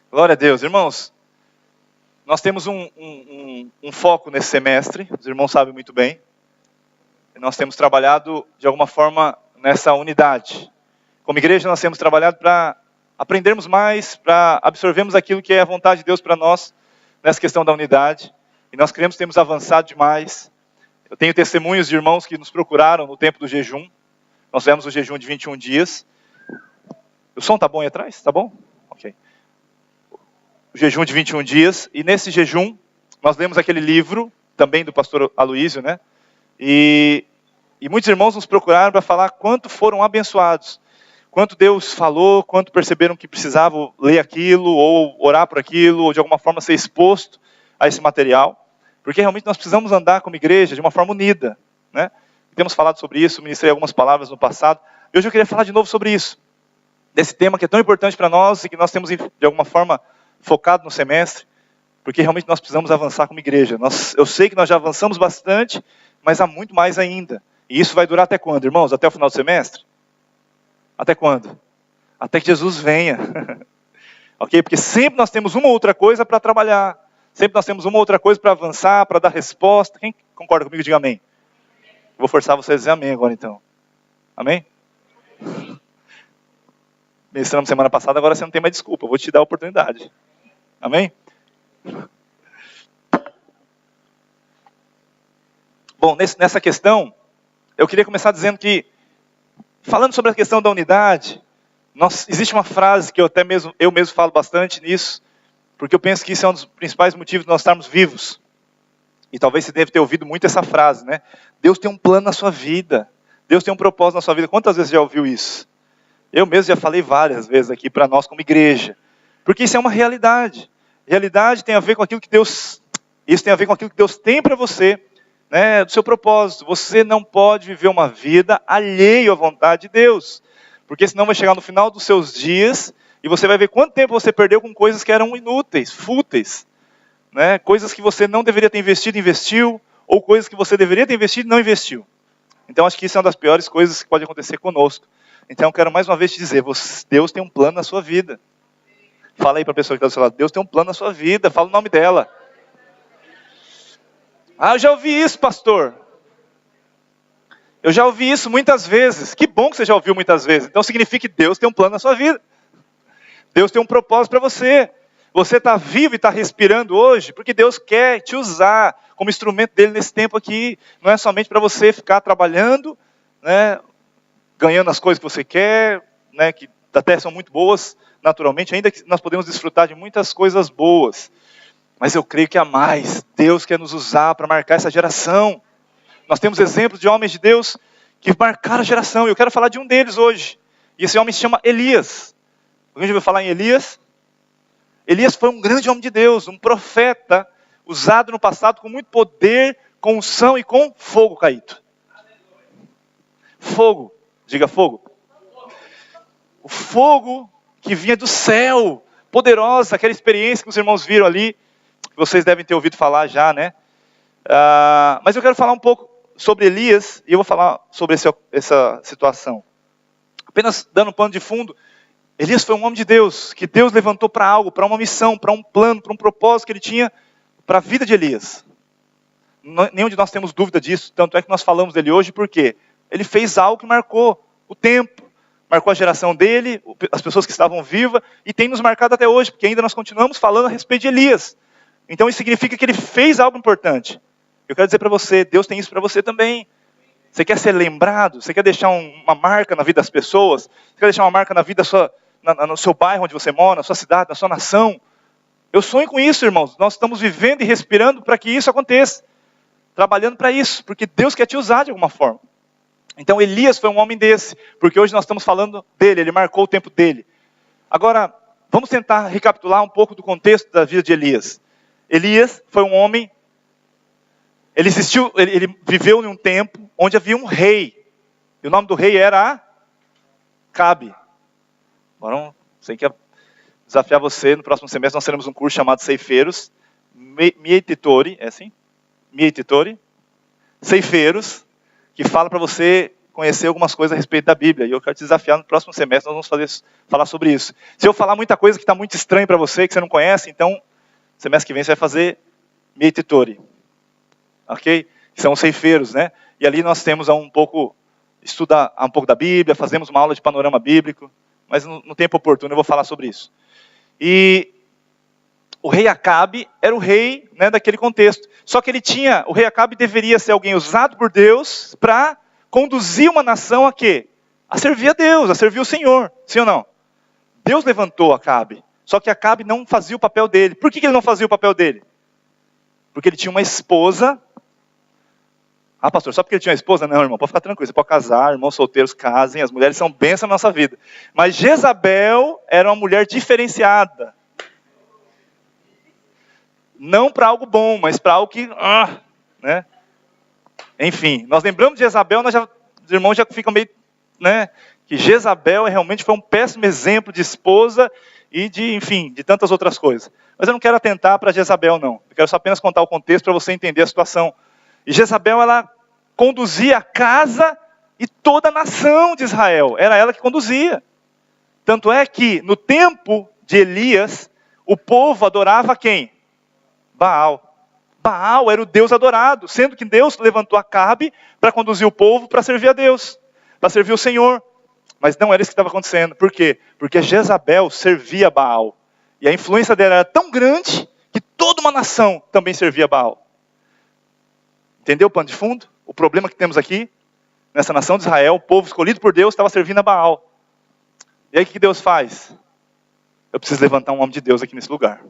Glória a Deus. Irmãos, nós temos um foco nesse semestre, os irmãos sabem muito bem. E nós temos trabalhado, de alguma forma, nessa unidade. Como igreja, nós temos trabalhado para aprendermos mais, para absorvermos aquilo que é a vontade de Deus para nós, nessa questão da unidade. E nós cremos que temos avançado demais. Eu tenho testemunhos de irmãos que nos procuraram no tempo do jejum. Nós fizemos o jejum de 21 dias. O som está bom aí atrás? Está bom? Ok. O jejum de 21 dias. E nesse jejum, nós lemos aquele livro, também do pastor Aloísio, né? E muitos irmãos nos procuraram para falar quanto foram abençoados. Quanto Deus falou, quanto perceberam que precisavam ler aquilo, ou orar por aquilo, ou de alguma forma ser exposto a esse material. Porque realmente nós precisamos andar como igreja de uma forma unida, né? Temos falado sobre isso, ministrei algumas palavras no passado. E hoje eu queria falar de novo sobre isso. Desse tema que é tão importante para nós e que nós temos de alguma forma focado no semestre. Porque realmente nós precisamos avançar como igreja. Eu sei que nós já avançamos bastante, mas há muito mais ainda. E isso vai durar até quando, irmãos? Até o final do semestre? Até quando? Até que Jesus venha. Ok? Porque sempre nós temos uma ou outra coisa para trabalhar. Sempre nós temos uma ou outra coisa para avançar, para dar resposta. Quem concorda comigo, diga amém. Vou forçar vocês a dizer amém agora então. Amém? Ministramos semana passada, agora você não tem mais desculpa. Eu vou te dar a oportunidade. Amém? Bom, nessa questão, eu queria começar dizendo que, falando sobre a questão da unidade, existe uma frase que eu mesmo falo bastante nisso, porque eu penso que isso é um dos principais motivos de nós estarmos vivos. E talvez você deve ter ouvido muito essa frase, né? Deus tem um plano na sua vida. Deus tem um propósito na sua vida. Quantas vezes você já ouviu isso? Eu mesmo já falei várias vezes aqui para nós como igreja. Porque isso é uma realidade. Realidade tem a ver com aquilo que Deus... Isso tem a ver com aquilo que Deus tem para você, né? Do seu propósito. Você não pode viver uma vida alheio à vontade de Deus. Porque senão vai chegar no final dos seus dias e você vai ver quanto tempo você perdeu com coisas que eram inúteis, fúteis. Né? Coisas que você não deveria ter investido, investiu, ou coisas que você deveria ter investido, não investiu. Então acho que isso é uma das piores coisas que pode acontecer conosco. Então eu quero mais uma vez te dizer, Deus tem um plano na sua vida. Fala aí para a pessoa que está do seu lado, Deus tem um plano na sua vida, fala o nome dela. Ah, eu já ouvi isso, pastor. Eu já ouvi isso muitas vezes. Que bom que você já ouviu muitas vezes. Então significa que Deus tem um plano na sua vida. Deus tem um propósito para você. Você está vivo e está respirando hoje porque Deus quer te usar como instrumento dele nesse tempo aqui. Não é somente para você ficar trabalhando, né, ganhando as coisas que você quer, né, que até são muito boas naturalmente, ainda que nós podemos desfrutar de muitas coisas boas. Mas eu creio que há mais. Deus quer nos usar para marcar essa geração. Nós temos exemplos de homens de Deus que marcaram a geração. E eu quero falar de um deles hoje. E esse homem se chama Elias. Alguém já ouviu falar em Elias? Elias foi um grande homem de Deus, um profeta, usado no passado com muito poder, com unção e com fogo caído. Fogo, diga fogo. O fogo que vinha do céu, poderosa, aquela experiência que os irmãos viram ali, que vocês devem ter ouvido falar já, né? Mas eu quero falar um pouco sobre Elias, e eu vou falar sobre essa situação. Apenas dando um pano de fundo, Elias foi um homem de Deus, que Deus levantou para algo, para uma missão, para um plano, para um propósito que ele tinha para a vida de Elias. Nenhum de nós temos dúvida disso, tanto é que nós falamos dele hoje, porque ele fez algo que marcou o tempo, marcou a geração dele, as pessoas que estavam vivas, e tem nos marcado até hoje, porque ainda nós continuamos falando a respeito de Elias. Então isso significa que ele fez algo importante. Eu quero dizer para você, Deus tem isso para você também. Você quer ser lembrado? Você quer deixar uma marca na vida das pessoas? Você quer deixar uma marca na vida no seu bairro onde você mora, na sua cidade, na sua nação? Eu sonho com isso, irmãos. Nós estamos vivendo e respirando para que isso aconteça. Trabalhando para isso, porque Deus quer te usar de alguma forma. Então Elias foi um homem desse, porque hoje nós estamos falando dele, ele marcou o tempo dele. Agora, vamos tentar recapitular um pouco do contexto da vida de Elias. Elias foi um homem, ele viveu em um tempo onde havia um rei. E o nome do rei era Acabe. Agora, sei que desafiar você, no próximo semestre nós teremos um curso chamado Ceifeiros, Mietitori, é assim? Mietitori, Ceifeiros, que fala para você conhecer algumas coisas a respeito da Bíblia. E eu quero te desafiar no próximo semestre, nós vamos falar sobre isso. Se eu falar muita coisa que está muito estranha para você, que você não conhece, então, semestre que vem você vai fazer Mietitori. Ok? São os ceifeiros, né? E ali nós temos estudar um pouco da Bíblia, fazemos uma aula de panorama bíblico, mas no tempo oportuno eu vou falar sobre isso. E o rei Acabe era o rei, né, daquele contexto. Só que o rei Acabe deveria ser alguém usado por Deus para conduzir uma nação a quê? A servir a Deus, a servir o Senhor. Sim ou não? Deus levantou Acabe. Só que Acabe não fazia o papel dele. Por que ele não fazia o papel dele? Porque ele tinha uma esposa. Ah, pastor, só porque ele tinha uma esposa? Não, irmão, pode ficar tranquilo. Você pode casar, irmãos solteiros casem, as mulheres são bênçãos na nossa vida. Mas Jezabel era uma mulher diferenciada. Não para algo bom, mas para algo que... né? Enfim, nós lembramos de Jezabel, os irmãos já ficam meio... né? Que Jezabel realmente foi um péssimo exemplo de esposa e de tantas outras coisas. Mas eu não quero atentar para Jezabel, não. Eu quero só apenas contar o contexto para você entender a situação. E Jezabel, ela conduzia a casa e toda a nação de Israel. Era ela que conduzia. Tanto é que, no tempo de Elias, o povo adorava quem? Baal. Baal era o Deus adorado, sendo que Deus levantou Acabe para conduzir o povo para servir a Deus, para servir o Senhor. Mas não era isso que estava acontecendo. Por quê? Porque Jezabel servia Baal. E a influência dela era tão grande que toda uma nação também servia Baal. Entendeu o pano de fundo? O problema que temos aqui, nessa nação de Israel, o povo escolhido por Deus estava servindo a Baal. E aí o que Deus faz? Eu preciso levantar um homem de Deus aqui nesse lugar,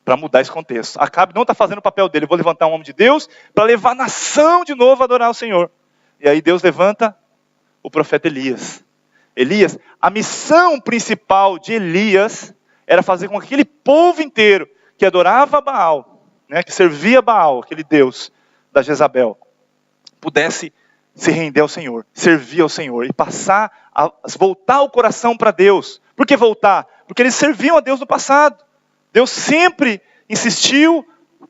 para mudar esse contexto. Acabe não está fazendo o papel dele, eu vou levantar um homem de Deus para levar a nação de novo a adorar o Senhor. E aí Deus levanta o profeta Elias. Elias, a missão principal de Elias era fazer com que aquele povo inteiro que adorava Baal, né, que servia Baal, aquele Deus da Jezabel, pudesse se render ao Senhor, servir ao Senhor e passar a voltar o coração para Deus. Por que voltar? Porque eles serviam a Deus no passado. Deus sempre insistiu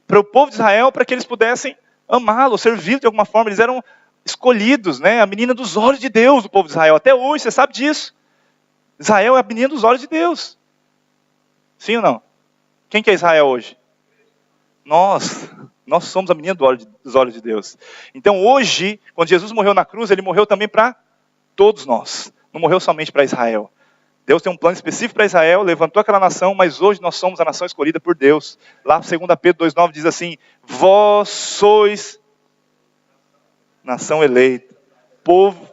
para o povo de Israel para que eles pudessem amá-lo, servi-lo de alguma forma. Eles eram escolhidos, né? A menina dos olhos de Deus, o povo de Israel. Até hoje, você sabe disso. Israel é a menina dos olhos de Deus. Sim ou não? Quem que é Israel hoje? Nós somos a menina dos olhos de Deus. Então hoje, quando Jesus morreu na cruz, ele morreu também para todos nós. Não morreu somente para Israel. Deus tem um plano específico para Israel, levantou aquela nação, mas hoje nós somos a nação escolhida por Deus. Lá 2 Pedro 2,9 diz assim: vós sois nação eleita, povo,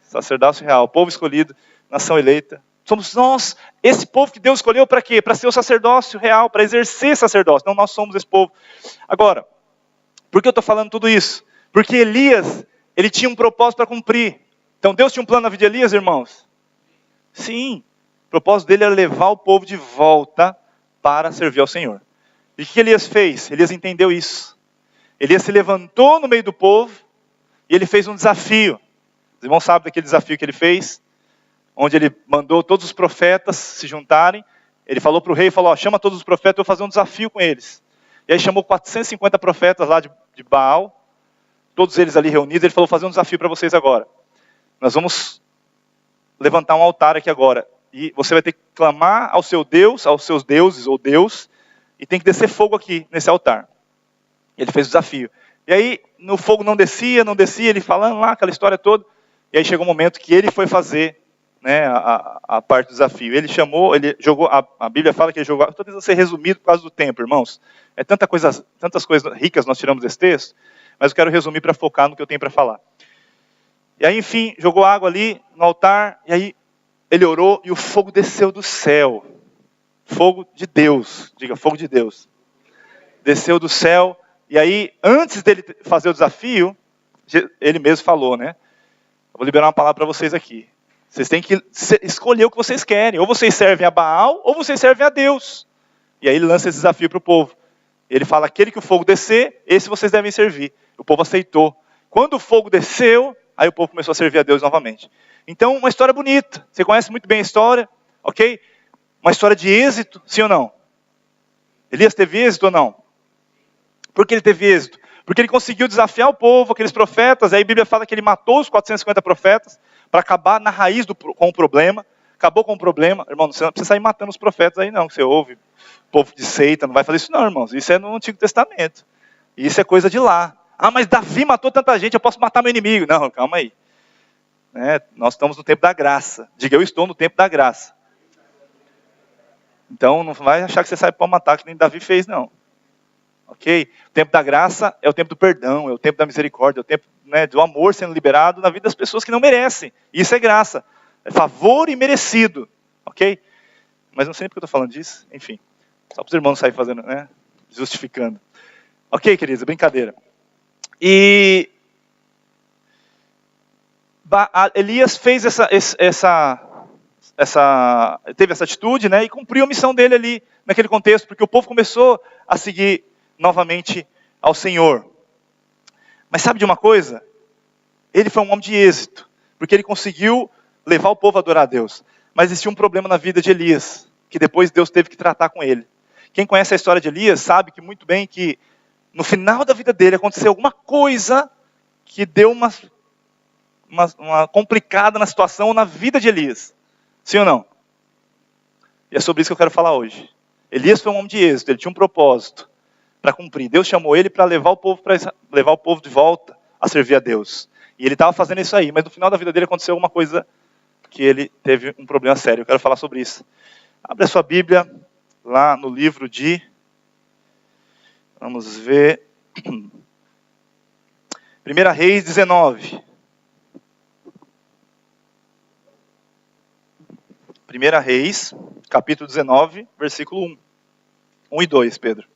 sacerdócio real, povo escolhido, nação eleita. Somos nós, esse povo que Deus escolheu para quê? Para ser o sacerdócio real, para exercer sacerdócio. Então nós somos esse povo. Agora, por que eu estou falando tudo isso? Porque Elias, ele tinha um propósito para cumprir. Então Deus tinha um plano na vida de Elias, irmãos? Sim. O propósito dele era levar o povo de volta para servir ao Senhor. E o que Elias fez? Elias entendeu isso. Elias se levantou no meio do povo e ele fez um desafio. Os irmãos sabem daquele desafio que ele fez? Onde ele mandou todos os profetas se juntarem. Ele falou para o rei, chama todos os profetas, eu vou fazer um desafio com eles. E aí chamou 450 profetas lá de Baal, todos eles ali reunidos. Ele falou, vou fazer um desafio para vocês agora. Nós vamos levantar um altar aqui agora. E você vai ter que clamar ao seu Deus, aos seus deuses ou Deus, e tem que descer fogo aqui nesse altar. Ele fez o desafio. E aí, no fogo não descia, ele falando lá, aquela história toda. E aí chegou um momento que ele foi fazer, né, a parte do desafio. Ele jogou, a Bíblia fala que ele jogou, estou tentando ser resumido por causa do tempo, irmãos. É tantas coisas ricas nós tiramos desse texto, mas eu quero resumir para focar no que eu tenho para falar. E aí, enfim, jogou água ali no altar, e aí ele orou e o fogo desceu do céu. Fogo de Deus, diga, fogo de Deus. Desceu do céu, e aí, antes dele fazer o desafio, ele mesmo falou, né? Eu vou liberar uma palavra para vocês aqui. Vocês têm que escolher o que vocês querem. Ou vocês servem a Baal, ou vocês servem a Deus. E aí ele lança esse desafio para o povo. Ele fala, aquele que o fogo descer, esse vocês devem servir. O povo aceitou. Quando o fogo desceu, aí o povo começou a servir a Deus novamente. Então, uma história bonita. Você conhece muito bem a história, ok? Uma história de êxito, sim ou não? Elias teve êxito ou não? Por que ele teve êxito? Porque ele conseguiu desafiar o povo, aqueles profetas, aí a Bíblia fala que ele matou os 450 profetas para acabar na raiz com o problema. Acabou com o problema. Irmão, você não precisa sair matando os profetas aí não, que você ouve. O povo de seita, não vai fazer isso não, irmãos. Isso é no Antigo Testamento. Isso é coisa de lá. Ah, mas Davi matou tanta gente, eu posso matar meu inimigo. Não, calma aí. Nós estamos no tempo da graça. Diga, eu estou no tempo da graça. Então não vai achar que você sai para matar, que nem Davi fez, não. Ok? O tempo da graça é o tempo do perdão, é o tempo da misericórdia, é o tempo, do amor sendo liberado na vida das pessoas que não merecem. Isso é graça. É favor imerecido. Ok? Mas não sei nem porque eu estou falando disso. Enfim. Só para os irmãos saírem fazendo, justificando. Ok, queridos, brincadeira. E Elias fez teve essa atitude, e cumpriu a missão dele ali, naquele contexto, porque o povo começou a seguir novamente ao Senhor. Mas sabe de uma coisa? Ele foi um homem de êxito, porque ele conseguiu levar o povo a adorar a Deus. Mas existia um problema na vida de Elias, que depois Deus teve que tratar com ele. Quem conhece a história de Elias sabe que muito bem que no final da vida dele aconteceu alguma coisa que deu uma complicada na situação na vida de Elias. Sim ou não? E é sobre isso que eu quero falar hoje. Elias foi um homem de êxito, ele tinha um propósito para cumprir. Deus chamou ele para levar o povo de volta a servir a Deus. E ele estava fazendo isso aí, mas no final da vida dele aconteceu alguma coisa que ele teve um problema sério. Eu quero falar sobre isso. Abre a sua Bíblia lá no livro de... Vamos ver... 1 Reis 19. 1 Reis, capítulo 19, versículo 1. 1 e 2, Pedro.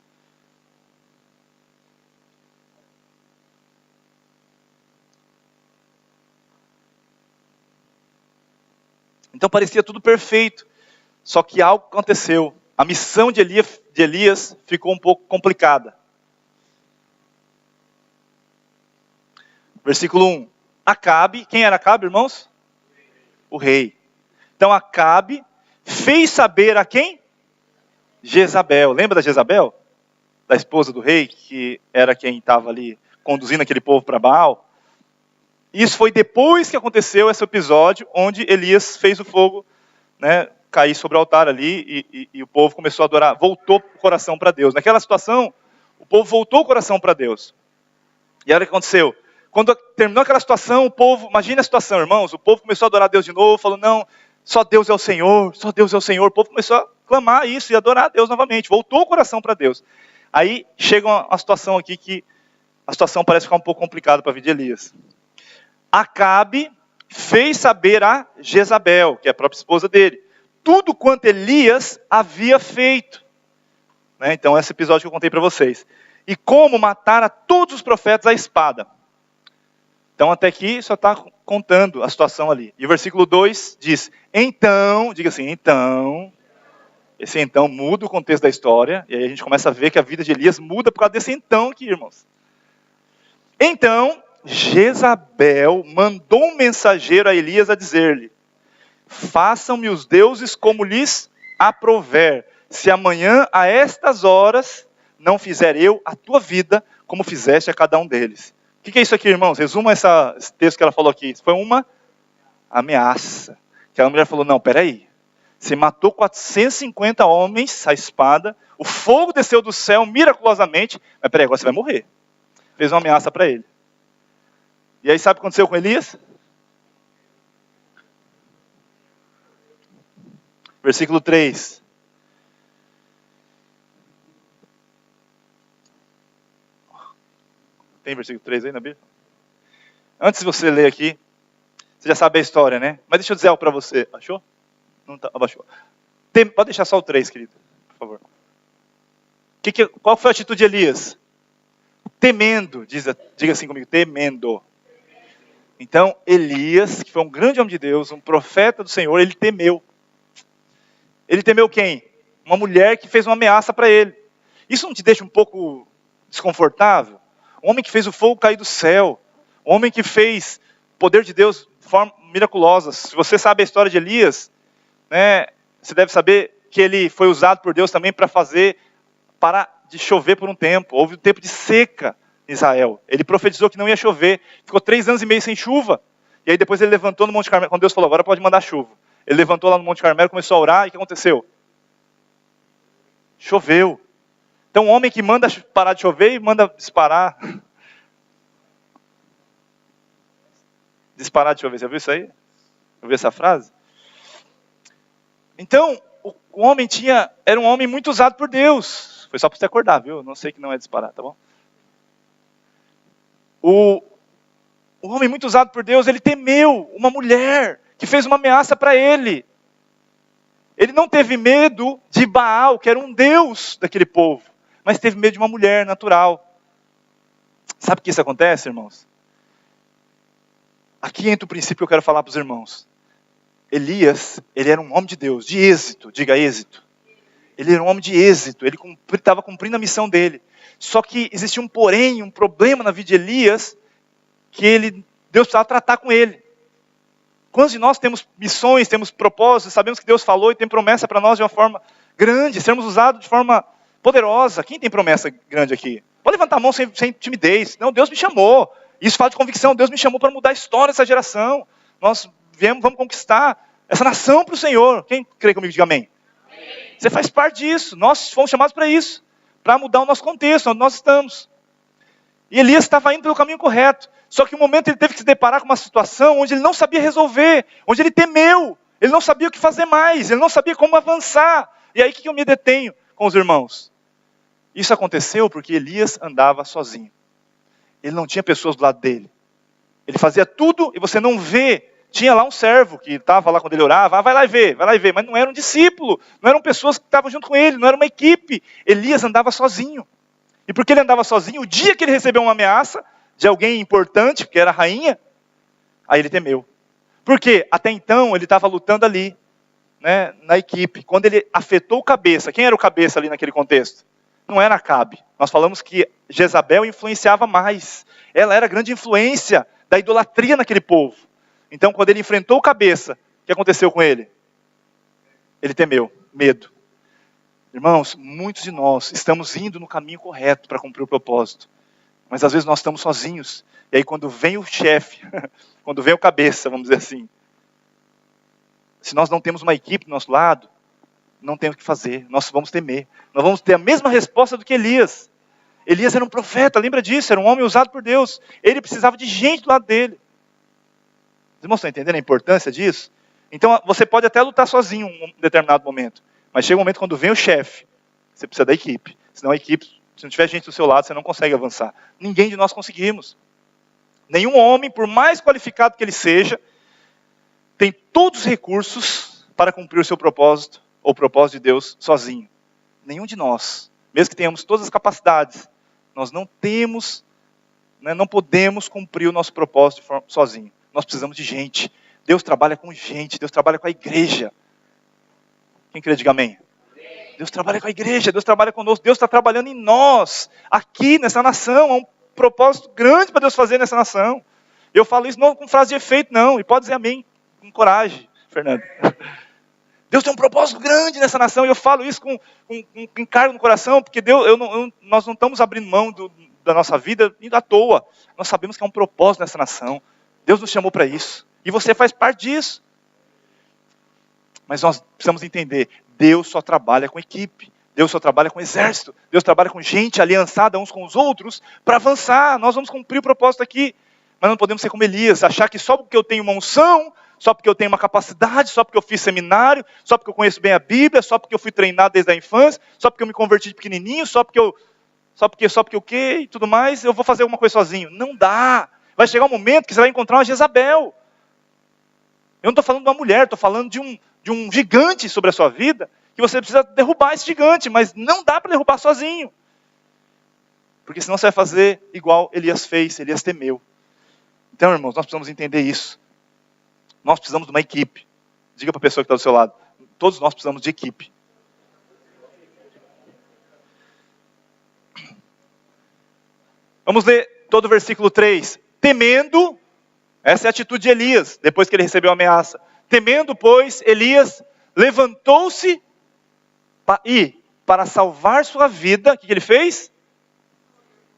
Então parecia tudo perfeito, só que algo aconteceu. A missão de Elias ficou um pouco complicada. Versículo 1. Acabe, quem era Acabe, irmãos? O rei. Então Acabe fez saber a quem? Jezabel. Lembra da Jezabel? Da esposa do rei, que era quem estava ali conduzindo aquele povo para Baal. Isso foi depois que aconteceu esse episódio, onde Elias fez o fogo cair sobre o altar ali, e o povo começou a adorar, voltou o coração para Deus. Naquela situação, o povo voltou o coração para Deus. E olha o que aconteceu. Quando terminou aquela situação, o povo, imagina a situação, irmãos, o povo começou a adorar Deus de novo, falou, não, só Deus é o Senhor, só Deus é o Senhor. O povo começou a clamar isso e adorar a Deus novamente, voltou o coração para Deus. Aí chega uma situação aqui que a situação parece ficar um pouco complicada para a vida de Elias. Acabe fez saber a Jezabel, que é a própria esposa dele, tudo quanto Elias havia feito. Então esse episódio que eu contei para vocês. E como matar a todos os profetas à espada. Então até aqui só está contando a situação ali. E o versículo 2 diz, então, diga assim, então, esse então muda o contexto da história, e aí a gente começa a ver que a vida de Elias muda por causa desse então aqui, irmãos. Então, Jezabel mandou um mensageiro a Elias a dizer-lhe, façam-me os deuses como lhes aprouver, se amanhã a estas horas não fizer eu a tua vida como fizeste a cada um deles. O que é isso aqui, irmãos? Resuma esse texto que ela falou aqui. Isso foi uma ameaça. Aquela mulher falou, não, peraí. Você matou 450 homens à espada, o fogo desceu do céu miraculosamente, mas peraí, agora você vai morrer. Fez uma ameaça para ele. E aí sabe o que aconteceu com Elias? Versículo 3. Tem versículo 3 aí na Bíblia? Antes de você ler aqui, você já sabe a história, né? Mas deixa eu dizer algo para você. Achou? Não tá, abaixou. Pode deixar só o 3, querido, por favor. Qual foi a atitude de Elias? Temendo, diga assim comigo, temendo. Então, Elias, que foi um grande homem de Deus, um profeta do Senhor, ele temeu. Ele temeu quem? Uma mulher que fez uma ameaça para ele. Isso não te deixa um pouco desconfortável? Um homem que fez o fogo cair do céu. Um homem que fez o poder de Deus de forma miraculosa. Se você sabe a história de Elias, você deve saber que ele foi usado por Deus também para parar de chover por um tempo. Houve um tempo de seca em Israel. Ele profetizou que não ia chover. Ficou 3 anos e meio sem chuva. E aí depois ele levantou no Monte Carmelo. Quando Deus falou, agora pode mandar chuva. Ele levantou lá no Monte Carmelo, começou a orar. E o que aconteceu? Choveu. Então, um homem que manda parar de chover e manda disparar. Disparar de chover. Você viu isso aí? Ouviu essa frase? Então, o homem era um homem muito usado por Deus. Foi só para você acordar, viu? Não sei que não é disparar, tá bom? O homem muito usado por Deus, ele temeu uma mulher que fez uma ameaça para ele. Ele não teve medo de Baal, que era um deus daquele povo, mas teve medo de uma mulher natural. Sabe o que isso acontece, irmãos? Aqui entra o princípio que eu quero falar para os irmãos. Elias, ele era um homem de Deus, de êxito, diga êxito. Ele era um homem de êxito, ele estava cumprindo a missão dele. Só que existia um porém, um problema na vida de Elias, que Deus precisava tratar com ele. Quantos de nós temos missões, temos propósitos, sabemos que Deus falou e tem promessa para nós de uma forma grande, sermos usados de forma poderosa. Quem tem promessa grande aqui? Pode levantar a mão sem timidez. Não, Deus me chamou. Isso fala de convicção, Deus me chamou para mudar a história dessa geração. Nós vamos conquistar essa nação para o Senhor. Quem crê comigo, diga amém. Amém. Você faz parte disso. Nós fomos chamados para isso. Para mudar o nosso contexto, onde nós estamos. E Elias estava indo pelo caminho correto. Só que um momento ele teve que se deparar com uma situação onde ele não sabia resolver. Onde ele temeu. Ele não sabia o que fazer mais. Ele não sabia como avançar. E aí que eu me detenho com os irmãos. Isso aconteceu porque Elias andava sozinho. Ele não tinha pessoas do lado dele. Ele fazia tudo e você não vê. Tinha lá um servo que estava lá quando ele orava. Vai lá e vê. Mas não era um discípulo. Não eram pessoas que estavam junto com ele. Não era uma equipe. Elias andava sozinho. E porque ele andava sozinho, o dia que ele recebeu uma ameaça de alguém importante, que era a rainha, aí ele temeu. Porque até então ele estava lutando ali, né, na equipe. Quando ele afetou o cabeça, quem era o cabeça ali naquele contexto? Não era Acabe. Nós falamos que Jezabel influenciava mais. Ela era a grande influência da idolatria naquele povo. Então, quando ele enfrentou o cabeça, o que aconteceu com ele? Ele temeu, medo. Irmãos, muitos de nós estamos indo no caminho correto para cumprir o propósito. Mas às vezes nós estamos sozinhos. E aí quando vem o chefe, quando vem o cabeça, vamos dizer assim. Se nós não temos uma equipe do nosso lado, não temos o que fazer. Nós vamos temer. Nós vamos ter a mesma resposta do que Elias. Elias era um profeta, lembra disso? Era um homem usado por Deus. Ele precisava de gente do lado dele. Os irmãos estão entendendo a importância disso? Então você pode até lutar sozinho em um determinado momento. Mas chega um momento quando vem o chefe, você precisa da equipe. Senão a equipe, se não tiver gente do seu lado, você não consegue avançar. Ninguém de nós conseguimos. Nenhum homem, por mais qualificado que ele seja, tem todos os recursos para cumprir o seu propósito, ou o propósito de Deus, sozinho. Nenhum de nós. Mesmo que tenhamos todas as capacidades, nós não temos, não podemos cumprir o nosso propósito sozinho. Nós precisamos de gente. Deus trabalha com gente, Deus trabalha com a igreja. Quem crê, diga amém. Deus trabalha com a igreja, Deus trabalha conosco, Deus está trabalhando em nós, aqui nessa nação. Há um propósito grande para Deus fazer nessa nação. Eu falo isso não com frase de efeito, não. E pode dizer amém com coragem, Fernando. Deus tem um propósito grande nessa nação. E eu falo isso com encargo no coração, porque nós não estamos abrindo mão da nossa vida indo à toa. Nós sabemos que há um propósito nessa nação. Deus nos chamou para isso. E você faz parte disso. Mas nós precisamos entender, Deus só trabalha com equipe, Deus só trabalha com exército, Deus trabalha com gente aliançada uns com os outros para avançar. Nós vamos cumprir o propósito aqui, mas não podemos ser como Elias, achar que só porque eu tenho uma unção, só porque eu tenho uma capacidade, só porque eu fiz seminário, só porque eu conheço bem a Bíblia, só porque eu fui treinado desde a infância, só porque eu me converti de pequenininho, só porque o quê e tudo mais, eu vou fazer alguma coisa sozinho. Não dá. Vai chegar um momento que você vai encontrar uma Jezabel. Eu não estou falando de uma mulher, estou falando de um gigante sobre a sua vida, que você precisa derrubar esse gigante, mas não dá para derrubar sozinho. Porque senão você vai fazer igual Elias fez, Elias temeu. Então, irmãos, nós precisamos entender isso. Nós precisamos de uma equipe. Diga para a pessoa que está do seu lado, todos nós precisamos de equipe. Vamos ler todo o versículo 3. Temendo, essa é a atitude de Elias, depois que ele recebeu a ameaça. Temendo, pois, Elias levantou-se e, para salvar sua vida, o que ele fez?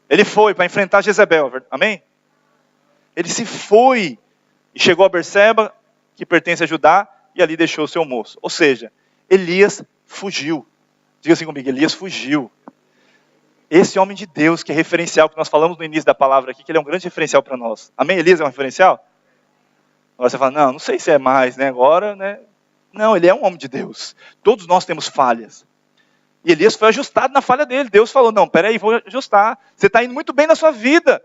Ele foi para enfrentar Jezebel, amém? Ele se foi e chegou a Berseba, que pertence a Judá, e ali deixou o seu moço. Ou seja, Elias fugiu. Diga assim comigo, Elias fugiu. Esse homem de Deus, que é referencial, que nós falamos no início da palavra aqui, que ele é um grande referencial para nós. Amém? Elias é um referencial? Agora você fala, não sei se é mais, né? Agora, né? Não, ele é um homem de Deus. Todos nós temos falhas. E Elias foi ajustado na falha dele. Deus falou, não, peraí, vou ajustar. Você está indo muito bem na sua vida.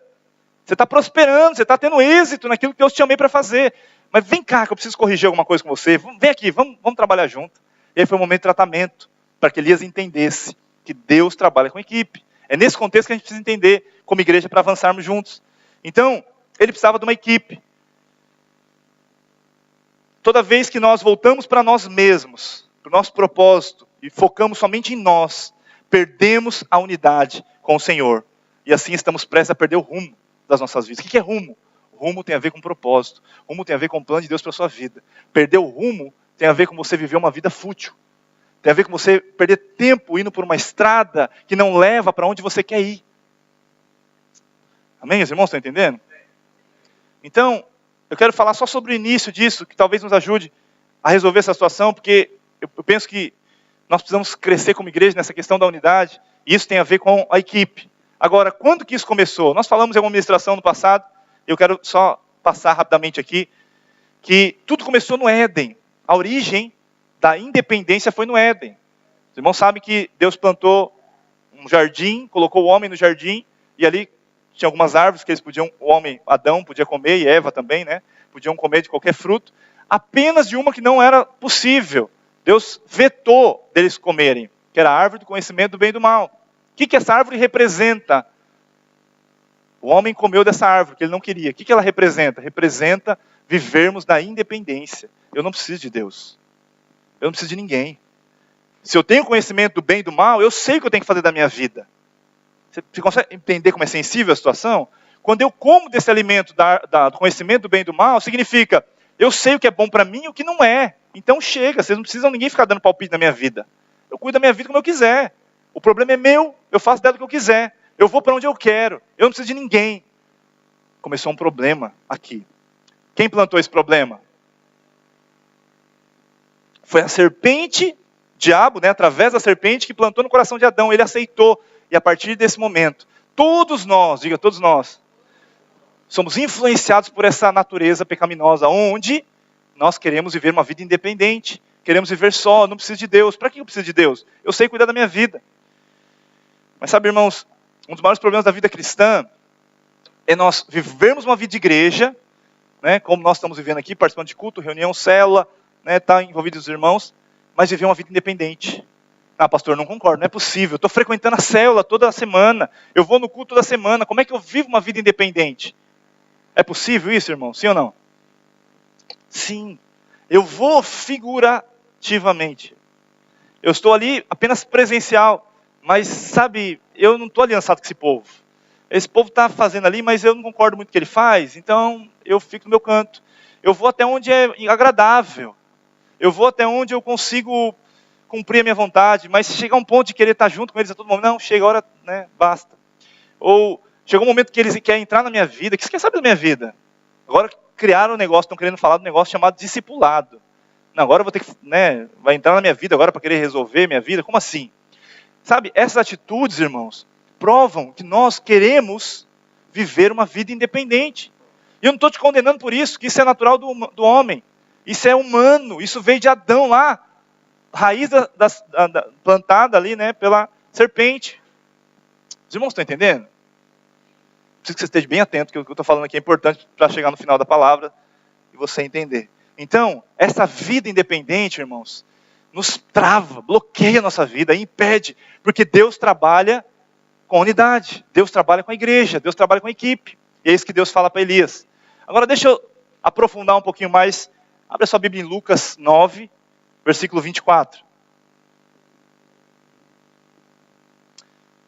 Você está prosperando, você está tendo êxito naquilo que eu te chamei para fazer. Mas vem cá, que eu preciso corrigir alguma coisa com você. Vem aqui, vamos trabalhar junto. E aí foi um momento de tratamento, para que Elias entendesse que Deus trabalha com equipe. É nesse contexto que a gente precisa entender, como igreja, para avançarmos juntos. Então, ele precisava de uma equipe. Toda vez que nós voltamos para nós mesmos, para o nosso propósito, e focamos somente em nós, perdemos a unidade com o Senhor. E assim estamos prestes a perder o rumo das nossas vidas. O que é rumo? Rumo tem a ver com propósito. Rumo tem a ver com o plano de Deus para a sua vida. Perder o rumo tem a ver com você viver uma vida fútil. Tem a ver com você perder tempo indo por uma estrada que não leva para onde você quer ir. Amém? Os irmãos estão entendendo? Então, eu quero falar só sobre o início disso, que talvez nos ajude a resolver essa situação, porque eu penso que nós precisamos crescer como igreja nessa questão da unidade, e isso tem a ver com a equipe. Agora, quando que isso começou? Nós falamos em uma ministração no passado, eu quero só passar rapidamente aqui, que tudo começou no Éden. A origem da independência foi no Éden. Os irmãos sabem que Deus plantou um jardim, colocou o homem no jardim, e ali tinha algumas árvores que eles podiam, o homem, Adão, podia comer, e Eva também, né? Podiam comer de qualquer fruto. Apenas de uma que não era possível. Deus vetou deles comerem, que era a árvore do conhecimento do bem e do mal. O que essa árvore representa? O homem comeu dessa árvore, que ele não queria. O que ela representa? Representa vivermos na independência. Eu não preciso de Deus. Eu não preciso de ninguém. Se eu tenho conhecimento do bem e do mal, eu sei o que eu tenho que fazer da minha vida. Você consegue entender como é sensível a situação? Quando eu como desse alimento do conhecimento do bem e do mal, significa, eu sei o que é bom para mim e o que não é. Então chega, vocês não precisam ninguém ficar dando palpite na minha vida. Eu cuido da minha vida como eu quiser. O problema é meu, eu faço dela o que eu quiser. Eu vou para onde eu quero, eu não preciso de ninguém. Começou um problema aqui. Quem plantou esse problema? Foi a serpente, diabo, né, através da serpente, que plantou no coração de Adão. Ele aceitou. E a partir desse momento, todos nós, diga todos nós, somos influenciados por essa natureza pecaminosa, onde nós queremos viver uma vida independente. Queremos viver só, não preciso de Deus. Para que eu preciso de Deus? Eu sei cuidar da minha vida. Mas sabe, irmãos, um dos maiores problemas da vida cristã é nós vivermos uma vida de igreja, né, como nós estamos vivendo aqui, participando de culto, reunião, célula, né, tá envolvidos os irmãos, mas viver uma vida independente. Ah, pastor, não concordo, não é possível. Eu estou frequentando a célula toda semana, eu vou no culto toda semana, como é que eu vivo uma vida independente? É possível isso, irmão? Sim ou não? Sim. Eu vou figurativamente. Eu estou ali apenas presencial, mas sabe, eu não estou aliançado com esse povo. Esse povo está fazendo ali, mas eu não concordo muito com o que ele faz, então eu fico no meu canto. Eu vou até onde é agradável. Eu vou até onde eu consigo cumprir a minha vontade, mas se chegar um ponto de querer estar junto com eles a todo momento, não, chega a hora, né, basta. Ou chegou um momento que eles querem entrar na minha vida, que você quer saber da minha vida? Agora criaram um negócio, estão querendo falar de um negócio chamado discipulado. Não, agora eu vou ter que, né, vai entrar na minha vida agora para querer resolver minha vida, como assim? Sabe, essas atitudes, irmãos, provam que nós queremos viver uma vida independente. E eu não estou te condenando por isso, que isso é natural do homem. Isso é humano, isso veio de Adão lá, raiz plantada ali, né, pela serpente. Os irmãos estão entendendo? Preciso que você esteja bem atento, que o que eu estou falando aqui é importante para chegar no final da palavra e você entender. Então, essa vida independente, irmãos, nos trava, bloqueia a nossa vida, impede, porque Deus trabalha com unidade, Deus trabalha com a igreja, Deus trabalha com a equipe. E é isso que Deus fala para Elias. Agora deixa eu aprofundar um pouquinho mais. Abre a sua Bíblia em Lucas 9, versículo 24.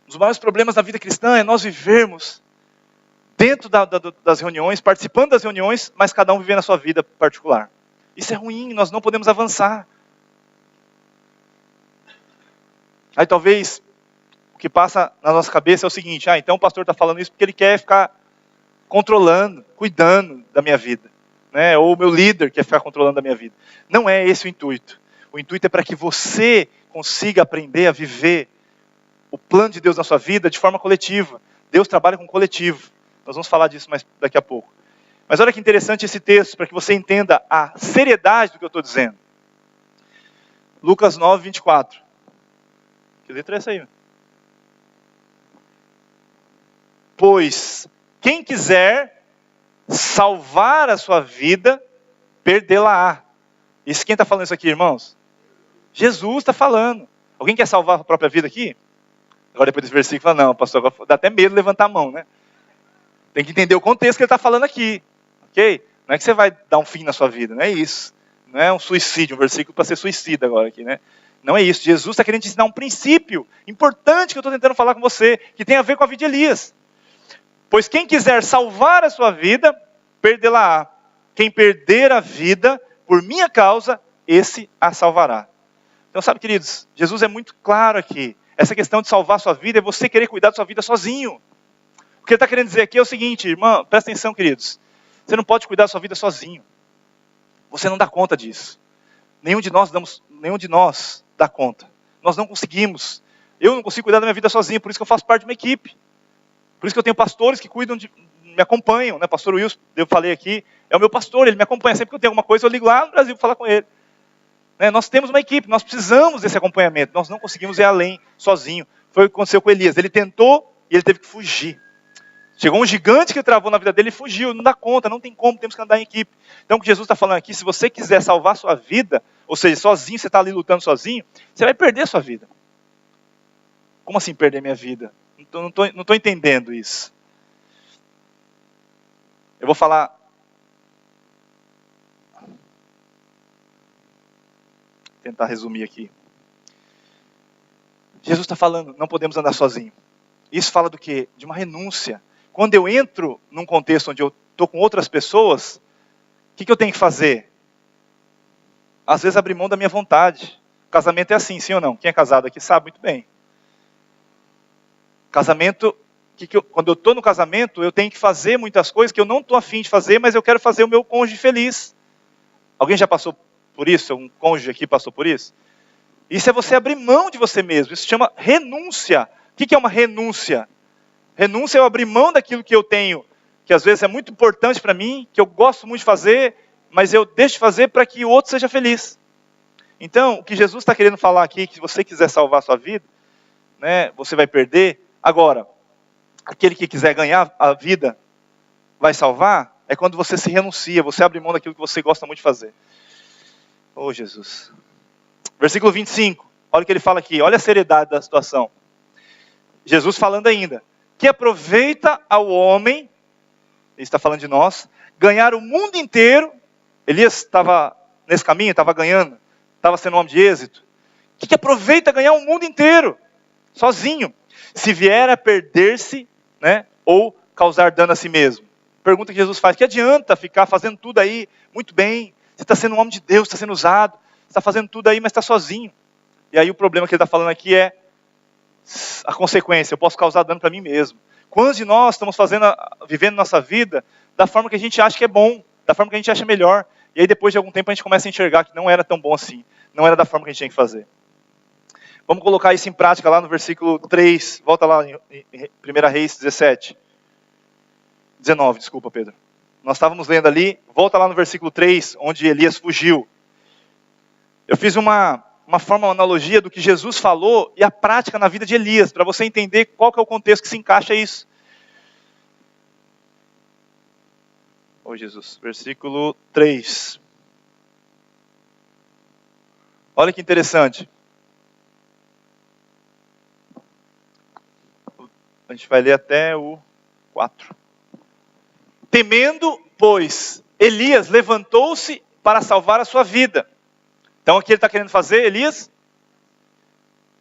Um dos maiores problemas da vida cristã é nós vivermos dentro das reuniões, participando das reuniões, mas cada um vivendo a sua vida particular. Isso é ruim, nós não podemos avançar. Aí talvez, o que passa na nossa cabeça é o seguinte: então o pastor está falando isso porque ele quer ficar controlando, cuidando da minha vida, né? Ou o meu líder quer ficar controlando a minha vida. Não é esse o intuito. O intuito é para que você consiga aprender a viver o plano de Deus na sua vida de forma coletiva. Deus trabalha com coletivo. Nós vamos falar disso mais daqui a pouco. Mas olha que interessante esse texto, para que você entenda a seriedade do que eu estou dizendo. Lucas 9, 24. Que letra é essa aí? Pois quem quiser salvar a sua vida, perdê-la-á. Isso, quem está falando isso aqui, irmãos? Jesus está falando. Alguém quer salvar a própria vida aqui? Agora depois desse versículo, fala, não, pastor, agora dá até medo de levantar a mão, né? Tem que entender o contexto que ele está falando aqui. Ok? Não é que você vai dar um fim na sua vida, não é isso. Não é um suicídio, um versículo para ser suicida agora aqui, né? Não é isso. Jesus está querendo te ensinar um princípio importante que eu estou tentando falar com você, que tem a ver com a vida de Elias. Pois quem quiser salvar a sua vida, perdê-la-á. Quem perder a vida, por minha causa, esse a salvará. Então, sabe, queridos, Jesus é muito claro aqui. Essa questão de salvar a sua vida é você querer cuidar da sua vida sozinho. O que ele está querendo dizer aqui é o seguinte, irmão, presta atenção, queridos. Você não pode cuidar da sua vida sozinho. Você não dá conta disso. Nenhum de nós dá conta. Nós não conseguimos. Eu não consigo cuidar da minha vida sozinho, por isso que eu faço parte de uma equipe. Por isso que eu tenho pastores que cuidam me acompanham, né? Pastor Wilson, eu falei aqui, é o meu pastor, ele me acompanha. Sempre que eu tenho alguma coisa, eu ligo lá no Brasil para falar com ele. Né? Nós temos uma equipe, nós precisamos desse acompanhamento. Nós não conseguimos ir além, sozinho. Foi o que aconteceu com Elias. Ele tentou e ele teve que fugir. Chegou um gigante que travou na vida dele e fugiu. Não dá conta, não tem como, temos que andar em equipe. Então o que Jesus está falando aqui, se você quiser salvar a sua vida, ou seja, sozinho, você está ali lutando sozinho, você vai perder a sua vida. Como assim perder minha vida? Não estou entendendo isso. Eu vou falar... Tentar resumir aqui. Jesus está falando, não podemos andar sozinho. Isso fala do quê? De uma renúncia. Quando eu entro num contexto onde eu estou com outras pessoas, o que eu tenho que fazer? Às vezes abrir mão da minha vontade. Casamento é assim, sim ou não? Quem é casado aqui sabe muito bem. Casamento, quando eu estou no casamento, eu tenho que fazer muitas coisas que eu não estou afim de fazer, mas eu quero fazer o meu cônjuge feliz. Alguém já passou por isso? Um cônjuge aqui passou por isso? Isso é você abrir mão de você mesmo. Isso se chama renúncia. O que é uma renúncia? Renúncia é eu abrir mão daquilo que eu tenho, que às vezes é muito importante para mim, que eu gosto muito de fazer, mas eu deixo de fazer para que o outro seja feliz. Então, o que Jesus está querendo falar aqui, que se você quiser salvar a sua vida, né, você vai perder. Agora, aquele que quiser ganhar a vida, vai salvar, é quando você se renuncia, você abre mão daquilo que você gosta muito de fazer. Oh, Jesus. Versículo 25, olha o que ele fala aqui, olha a seriedade da situação. Jesus falando ainda, que aproveita ao homem, ele está falando de nós, ganhar o mundo inteiro. Elias estava nesse caminho, estava ganhando, estava sendo um homem de êxito. Que aproveita ganhar o mundo inteiro, sozinho, se vier a perder-se, né, ou causar dano a si mesmo. Pergunta que Jesus faz, que adianta ficar fazendo tudo aí, muito bem, você está sendo um homem de Deus, está sendo usado, você está fazendo tudo aí, mas está sozinho. E aí o problema que ele está falando aqui é a consequência, eu posso causar dano para mim mesmo. Quantos de nós estamos vivendo nossa vida da forma que a gente acha que é bom, da forma que a gente acha melhor, e aí depois de algum tempo a gente começa a enxergar que não era tão bom assim, não era da forma que a gente tinha que fazer. Vamos colocar isso em prática lá no versículo 3, volta lá em 1 Reis 19, desculpa Pedro. Nós estávamos lendo ali, volta lá no versículo 3, onde Elias fugiu. Eu fiz uma analogia do que Jesus falou e a prática na vida de Elias, para você entender qual que é o contexto que se encaixa isso. Oh Jesus, versículo 3. Olha que interessante. A gente vai ler até o 4. Temendo, pois, Elias levantou-se para salvar a sua vida. Então o que ele está querendo fazer, Elias?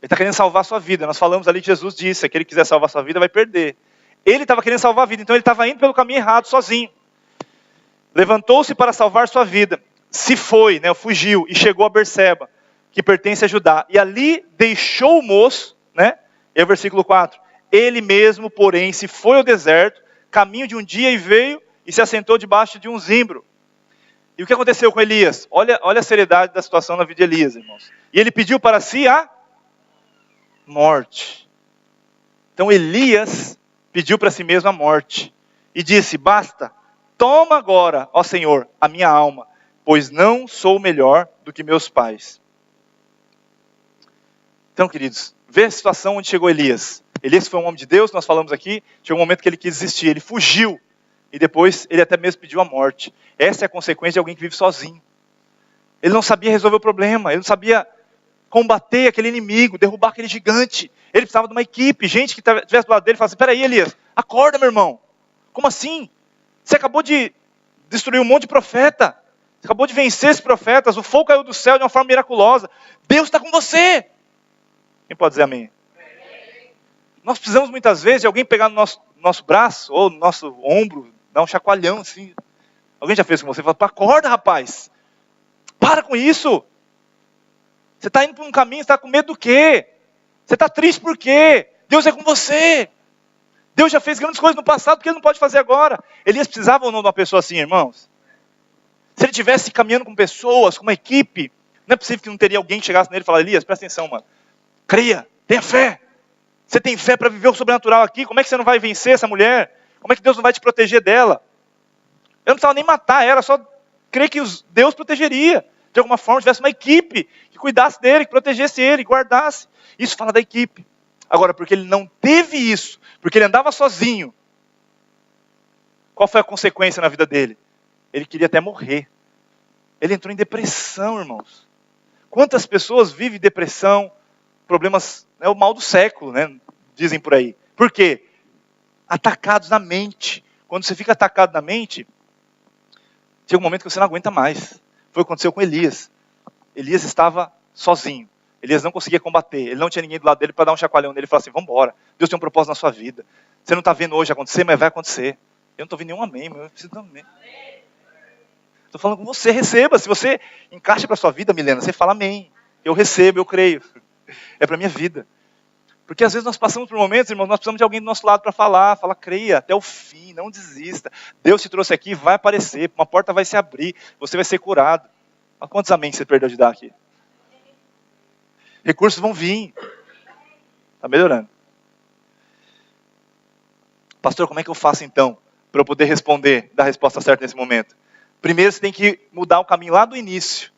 Ele está querendo salvar a sua vida. Nós falamos ali que Jesus disse, aquele que quiser salvar a sua vida vai perder. Ele estava querendo salvar a vida, então ele estava indo pelo caminho errado, sozinho. Levantou-se para salvar sua vida. Se foi, né, fugiu e chegou a Berseba, que pertence a Judá. E ali deixou o moço, né, E aí o versículo 4. Ele mesmo, porém, se foi ao deserto, caminho de um dia, e veio e se assentou debaixo de um zimbro. E o que aconteceu com Elias? Olha a seriedade da situação na vida de Elias, irmãos. E ele pediu para si a morte. Então Elias pediu para si mesmo a morte. E disse, basta, toma agora, ó Senhor, a minha alma, pois não sou melhor do que meus pais. Então, queridos, vê a situação onde chegou Elias. Elias foi um homem de Deus, nós falamos aqui, chegou um momento que ele quis desistir, ele fugiu. E depois ele até mesmo pediu a morte. Essa é a consequência de alguém que vive sozinho. Ele não sabia resolver o problema, ele não sabia combater aquele inimigo, derrubar aquele gigante. Ele precisava de uma equipe, gente que estivesse do lado dele e falasse, peraí Elias, acorda meu irmão. Como assim? Você acabou de destruir um monte de profeta. Você acabou de vencer esses profetas, o fogo caiu do céu de uma forma miraculosa. Deus está com você. Quem pode dizer amém? Nós precisamos muitas vezes de alguém pegar no nosso braço ou no nosso ombro, dar um chacoalhão assim. Alguém já fez com você? Fala, acorda rapaz. Para com isso. Você está indo por um caminho, você está com medo do quê? Você está triste por quê? Deus é com você. Deus já fez grandes coisas no passado, porque Ele não pode fazer agora. Elias precisava ou não de uma pessoa assim, irmãos? Se ele estivesse caminhando com pessoas, com uma equipe, não é possível que não teria alguém que chegasse nele e falasse, Elias, presta atenção, mano. Creia, tenha fé. Você tem fé para viver o sobrenatural aqui? Como é que você não vai vencer essa mulher? Como é que Deus não vai te proteger dela? Eu não precisava nem matar ela, só crer que Deus protegeria. De alguma forma, tivesse uma equipe que cuidasse dele, que protegesse ele, que guardasse. Isso fala da equipe. Agora, porque ele não teve isso, porque ele andava sozinho, qual foi a consequência na vida dele? Ele queria até morrer. Ele entrou em depressão, irmãos. Quantas pessoas vivem depressão, problemas, é o mal do século, né? Dizem por aí. Por quê? Atacados na mente. Quando você fica atacado na mente, chega um momento que você não aguenta mais. Foi o que aconteceu com Elias. Elias estava sozinho. Elias não conseguia combater. Ele não tinha ninguém do lado dele para dar um chacoalhão nele e falar assim, vamos embora. Deus tem um propósito na sua vida. Você não está vendo hoje acontecer, mas vai acontecer. Eu não estou vendo nenhum amém, mas eu preciso de um amém. Estou falando com você, receba. Se você encaixa para a sua vida, Milena, você fala amém. Eu recebo, eu creio. É para a minha vida. Porque às vezes nós passamos por momentos, irmãos, nós precisamos de alguém do nosso lado para falar, creia até o fim, não desista. Deus te trouxe aqui, vai aparecer, uma porta vai se abrir, você vai ser curado. Olha quantos amém que você perdeu de dar aqui. Recursos vão vir. Está melhorando. Pastor, como é que eu faço então, para eu poder responder, dar a resposta certa nesse momento? Primeiro você tem que mudar o caminho lá do início.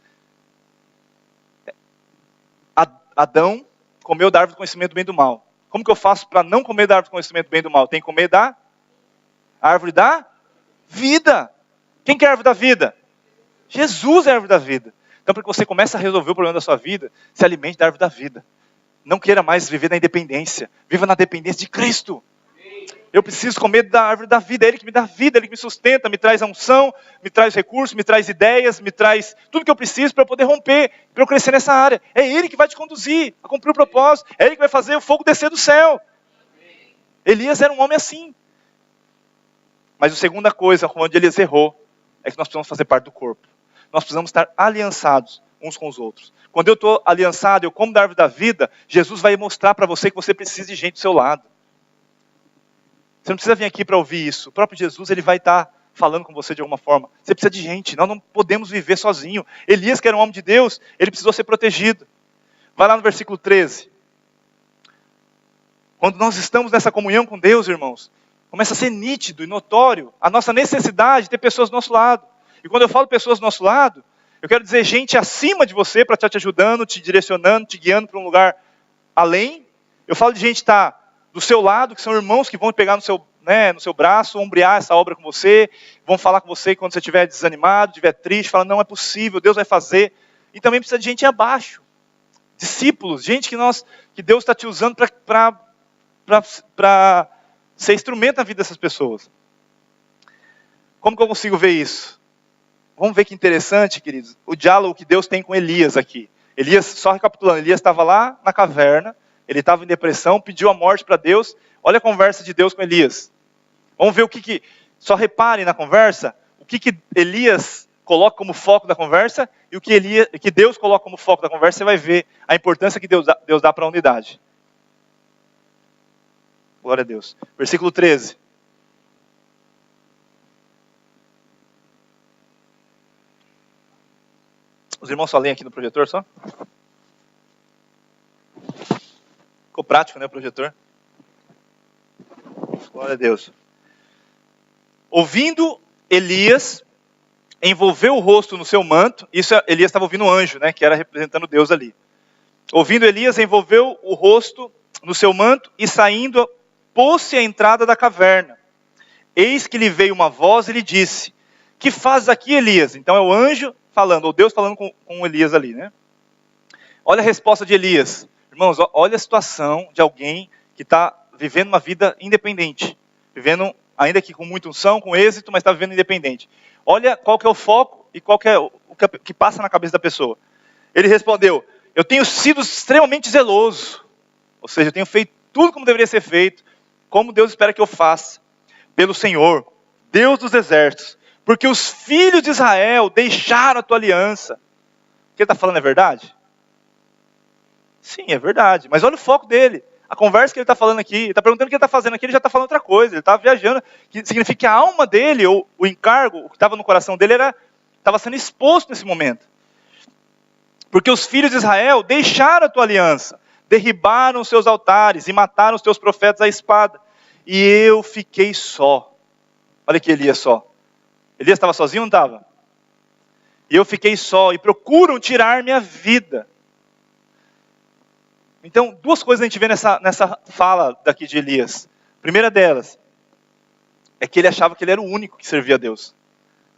Adão comeu da árvore do conhecimento do bem e do mal. Como que eu faço para não comer da árvore do conhecimento do bem e do mal? Tem que comer da árvore da vida. Quem que é a árvore da vida? Jesus é a árvore da vida. Então, para que você comece a resolver o problema da sua vida, se alimente da árvore da vida. Não queira mais viver na independência. Viva na dependência de Cristo. Eu preciso comer da árvore da vida. É Ele que me dá vida, Ele que me sustenta, me traz a unção, me traz recursos, me traz ideias, me traz tudo que eu preciso para eu poder romper, para eu crescer nessa área. É Ele que vai te conduzir a cumprir o propósito. É Ele que vai fazer o fogo descer do céu. Elias era um homem assim. Mas a segunda coisa, onde Elias errou, é que nós precisamos fazer parte do corpo. Nós precisamos estar aliançados uns com os outros. Quando eu estou aliançado, eu como da árvore da vida, Jesus vai mostrar para você que você precisa de gente do seu lado. Você não precisa vir aqui para ouvir isso. O próprio Jesus, Ele vai estar falando com você de alguma forma. Você precisa de gente. Nós não podemos viver sozinho. Elias, que era um homem de Deus, ele precisou ser protegido. Vai lá no versículo 13. Quando nós estamos nessa comunhão com Deus, irmãos, começa a ser nítido e notório a nossa necessidade de ter pessoas do nosso lado. E quando eu falo pessoas do nosso lado, eu quero dizer gente acima de você para estar te ajudando, te direcionando, te guiando para um lugar além. Eu falo de gente que está do seu lado, que são irmãos que vão pegar no seu braço, ombrear essa obra com você, vão falar com você quando você estiver desanimado, estiver triste, falar, não é possível, Deus vai fazer. E também precisa de gente abaixo, discípulos, gente que Deus está te usando para ser instrumento na vida dessas pessoas. Como que eu consigo ver isso? Vamos ver que interessante, queridos, o diálogo que Deus tem com Elias aqui. Elias, só recapitulando, Elias estava lá na caverna, ele estava em depressão, pediu a morte para Deus. Olha a conversa de Deus com Elias. Vamos ver só reparem na conversa, o que Elias coloca como foco da conversa e o que Deus coloca como foco da conversa. Você vai ver a importância que Deus dá para a unidade. Glória a Deus. Versículo 13. Os irmãos só leem aqui no projetor, só? Ficou prático, né, o projetor? Glória a Deus. Ouvindo Elias, envolveu o rosto no seu manto. Isso, Elias estava ouvindo um anjo, né, que era representando Deus ali. Ouvindo Elias, envolveu o rosto no seu manto e saindo, pôs-se à entrada da caverna. Eis que lhe veio uma voz e lhe disse: que fazes aqui, Elias? Então é o anjo falando, ou Deus falando com Elias ali, né? Olha a resposta de Elias. Irmãos, olha a situação de alguém que está vivendo uma vida independente. Vivendo, ainda que com muita unção, com êxito, mas está vivendo independente. Olha qual que é o foco e qual que é o que passa na cabeça da pessoa. Ele respondeu: eu tenho sido extremamente zeloso. Ou seja, eu tenho feito tudo como deveria ser feito, como Deus espera que eu faça, pelo Senhor, Deus dos exércitos, porque os filhos de Israel deixaram a tua aliança. O que ele está falando é verdade? Sim, é verdade. Mas olha o foco dele. A conversa que ele está falando aqui, ele está perguntando o que ele está fazendo aqui, ele já está falando outra coisa. Ele está viajando, que significa que a alma dele, ou o encargo, o que estava no coração dele, estava sendo exposto nesse momento. Porque os filhos de Israel deixaram a tua aliança, derribaram os seus altares e mataram os teus profetas à espada. E eu fiquei só. Olha que Elias só. Elias estava sozinho ou não estava? E eu fiquei só e procuram tirar minha vida. Então, duas coisas a gente vê nessa fala daqui de Elias. A primeira delas é que ele achava que ele era o único que servia a Deus.